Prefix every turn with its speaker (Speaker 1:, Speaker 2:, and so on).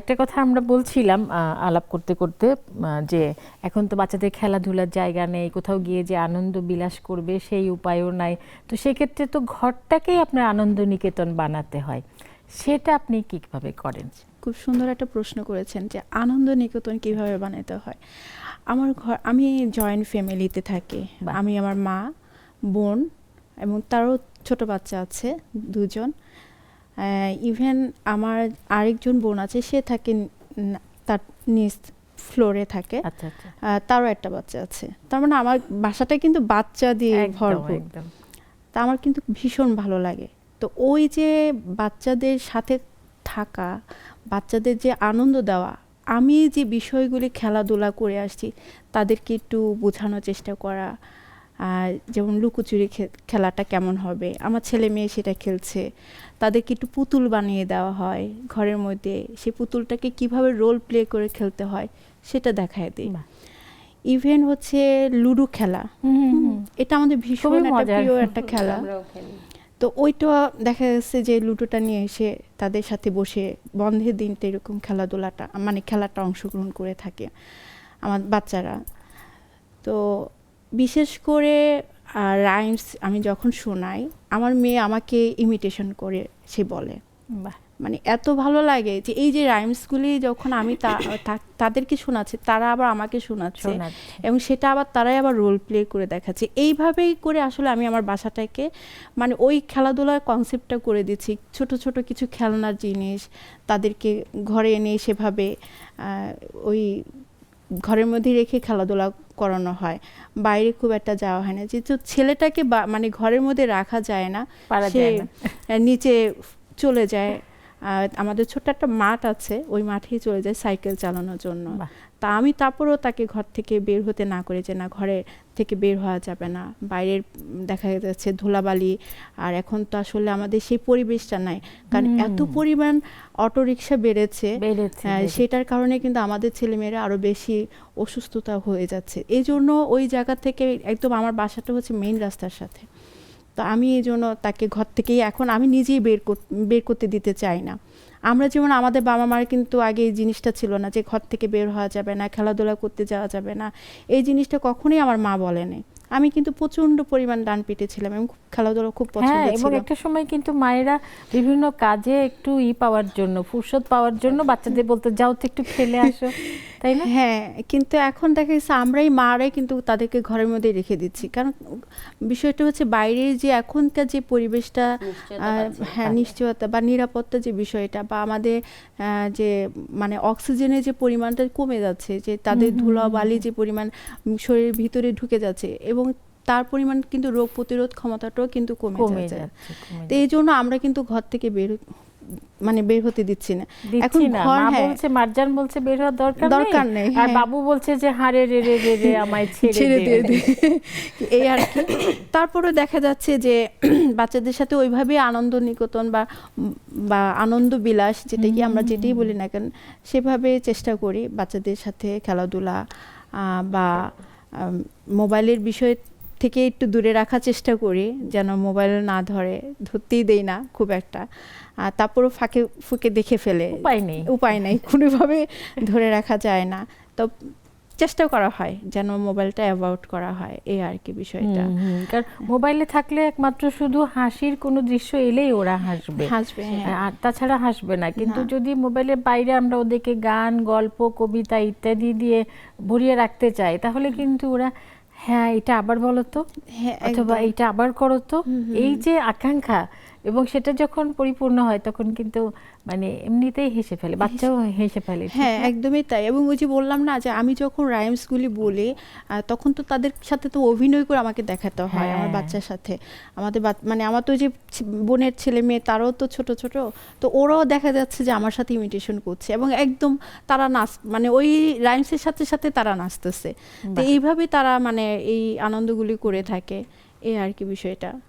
Speaker 1: একটা কথা আমরা বলছিলাম আলাপ করতে করতে যে এখন তো বাচ্চাদের খেলাধুলার জায়গা নেই, কোথাও গিয়ে যে আনন্দ বিলাস করবে সেই উপায়ও নাই। তো সেক্ষেত্রে তো ঘরটাকেই আপনার আনন্দ নিকেতন বানাতে হয়, সেটা আপনি কিভাবে করেন?
Speaker 2: খুব সুন্দর একটা প্রশ্ন করেছেন যে আনন্দ নিকেতন কিভাবে বানাতে হয়। আমার ঘর, আমি জয়েন্ট ফ্যামিলিতে থাকি। আমি, আমার মা, বোন এবং তারও ছোট বাচ্চা আছে দুজন। ইভেন আমার আরেকজন বোন আছে, সে থাকে তার নিচ ফ্লোরে থাকে।
Speaker 1: আচ্ছা আচ্ছা।
Speaker 2: তারও একটা বাচ্চা আছে। তার মানে আমার বাসাটা কিন্তু বাচ্চা দিয়ে ভরপুর। তা আমার কিন্তু ভীষণ ভালো লাগে। তো ওই যে বাচ্চাদের সাথে থাকা, বাচ্চাদের যে আনন্দ দেওয়া, আমি যে বিষয়গুলি খেলাধুলা করে আসছি তাদেরকে একটু বোঝানোর চেষ্টা করা। যেমন লুকোচুরি খেলাটা কেমন হবে, আমার ছেলে মেয়ে সেটা খেলছে, তাদেরকে একটু পুতুল বানিয়ে দেওয়া হয় ঘরের মধ্যে, সেই পুতুলটাকে কিভাবে রোল প্লে করে খেলতে হয় সেটা দেখায় দিই। ইভেন হচ্ছে লুডো খেলা, এটা আমাদের ভীষণ একটা প্রিয় একটা খেলা। তো ওইটা দেখা যাচ্ছে যে লুডোটা নিয়ে এসে তাদের সাথে বসে বন্ধের দিনটা এরকম খেলাধুলাটা মানে খেলাটা অংশগ্রহণ করে থাকে আমার বাচ্চারা। তো বিশেষ করে রাইমস আমি যখন শোনাই, আমার মেয়ে আমাকে ইমিটেশন করে সে বলে, মানে এত ভালো লাগে যে এই যে রাইমসগুলি যখন আমি তাদেরকে শোনাচ্ছি, তারা আবার আমাকে শোনাচ্ছে এবং সেটা আবার তারাই আবার রোল প্লে করে দেখাচ্ছে। এইভাবেই করে আসলে আমি আমার বাসাটাকে মানে ওই খেলাধুলার কনসেপ্টটা করে দিচ্ছি। ছোট ছোট কিছু খেলনার জিনিস তাদেরকে ঘরে এনে সেভাবে ওই ঘরের মধ্যে রেখে খেলাধুলা করানো হয়, বাইরে খুব একটা যাওয়া হয় না। যেহেতু ছেলেটাকে মানে ঘরের মধ্যে রাখা যায় না, সে নিচে চলে যায়। আমাদের ছোট্ট একটা মাঠ আছে, ওই মাঠেই চলে যায় সাইকেল চালানোর জন্য। তা আমি তারপরেও তাকে ঘর থেকে বের হতে না করে, যে না ঘরে থেকে বের হওয়া যাবে না, বাইরের দেখা যাচ্ছে ধুলাবালি, আর এখন তো আসলে আমাদের সেই পরিবেশটা নাই, কারণ এত পরিমাণ অটোরিকশা বেড়েছে, সেটার কারণে কিন্তু আমাদের ছেলেমেয়েরা আরও বেশি অসুস্থতা হয়ে যাচ্ছে। এই জন্য ওই জায়গা থেকে একদম আমার বাসাটা হচ্ছে মেইন রাস্তার সাথে। তো আমি এই জন্য তাকে ঘর থেকেই এখন আমি নিজেই বের করতে দিতে চাই না। আমরা যেমন আমাদের বাবা মার কিন্তু আগে এই জিনিসটা ছিল না যে ঘর থেকে বের হওয়া যাবে না, খেলাধুলা করতে যাওয়া যাবে না, এই জিনিসটা কখনোই আমার মা বলেনি। আমি কিন্তু প্রচন্ড পরিমাণ ডান পেটে ছিলাম এবং খেলাধুলা খুব পছন্দ ছিল।
Speaker 1: এবং একটা সময় কিন্তু মায়েরা বিভিন্ন কাজে একটু পাওয়ার জন্য, ফুরসত পাওয়ার জন্য বাচ্চাদের বলতে যাও তো একটু খেলে আসো, তাই না?
Speaker 2: হ্যাঁ, কিন্তু এখন দেখা যাচ্ছে আমরাই মারাই কিন্তু তাদেরকে ঘরের মধ্যে রেখে দিচ্ছি। কারণ বিষয়টা হচ্ছে বাইরের যে এখনকার যে পরিবেশটা, হ্যাঁ নিশ্চয়তা বা নিরাপত্তা যে বিষয়টা, বা আমাদের যে মানে অক্সিজেনের যে পরিমাণটা কমে যাচ্ছে, যে তাদের ধুলাবালি যে পরিমাণ শরীরের ভিতরে ঢুকে যাচ্ছে, এবং তার পরিমাণ কিন্তু রোগ প্রতিরোধ ক্ষমতাটাও কিন্তু কমে যাচ্ছে। তো এই জন্য আমরা কিন্তু ঘর থেকে বের হতে দিচ্ছি না। এখন ঘর
Speaker 1: বলছে, মারজান বলছে বের হওয়ার দরকার নেই, আর বাবু বলছে যে হারে রে রে রে রে আমায় ছেড়ে দিয়ে দে,
Speaker 2: এই আর কি। তারপরে দেখা যাচ্ছে যে বাচ্চাদের সাথে ওইভাবে আনন্দ নিকেতন বা আনন্দ বিলাস, যেটা কি আমরা যেটাই বলি না কেন, সেভাবে চেষ্টা করি বাচ্চাদের সাথে খেলাধুলা বা মোবাইলের বিষয় থেকে একটু দূরে রাখার চেষ্টা করি, যেন মোবাইল না ধরতেই দেই না খুব একটা। তারপরও ফাঁকে ফুঁকে দেখে ফেলে, উপায় নেই, কোনোভাবে ধরে রাখা যায় না। তো চেষ্টা করা হয় যেন মোবাইলটা অ্যাভয়েড করা হয়, এই আর কি বিষয়টা।
Speaker 1: কারণ মোবাইলে থাকলে একমাত্র শুধু হাসির কোনো দৃশ্য এলেই ওরা হাসবে, আর তাছাড়া হাসবে না। কিন্তু যদি মোবাইলের বাইরে আমরা ওদেরকে গান, গল্প, কবিতা ইত্যাদি দিয়ে ভরিয়ে রাখতে চাই, তাহলে কিন্তু ওরা হ্যাঁ এটা আবার বলো তো, অথবা এইটা আবার করো তো, এই যে আকাঙ্ক্ষা, এবং সেটা যখন পরিপূর্ণ হয় তখন কিন্তু মানে এমনিতেই হেসে ফেলে, বাচ্চাও হেসে ফেলে।
Speaker 2: হ্যাঁ, একদমই তাই। এবং ওই যে বললাম না যে আমি যখন রাইমসগুলি বলি, তখন তো তাদের সাথে তো অভিনয় করে আমাকে দেখাতে হয় আমার বাচ্চার সাথে। আমাদের মানে আমার তো যে বোনের ছেলে মেয়ে, তারাও তো ছোট ছোট, তো ওরাও দেখা যাচ্ছে যে আমার সাথে ইমিটেশন করছে, এবং একদম তারা মানে ওই রাইমসের সাথে সাথে তারা নাচতেছে। তো এইভাবে তারা মানে এই আনন্দগুলি করে থাকে, এই আর কি বিষয়টা।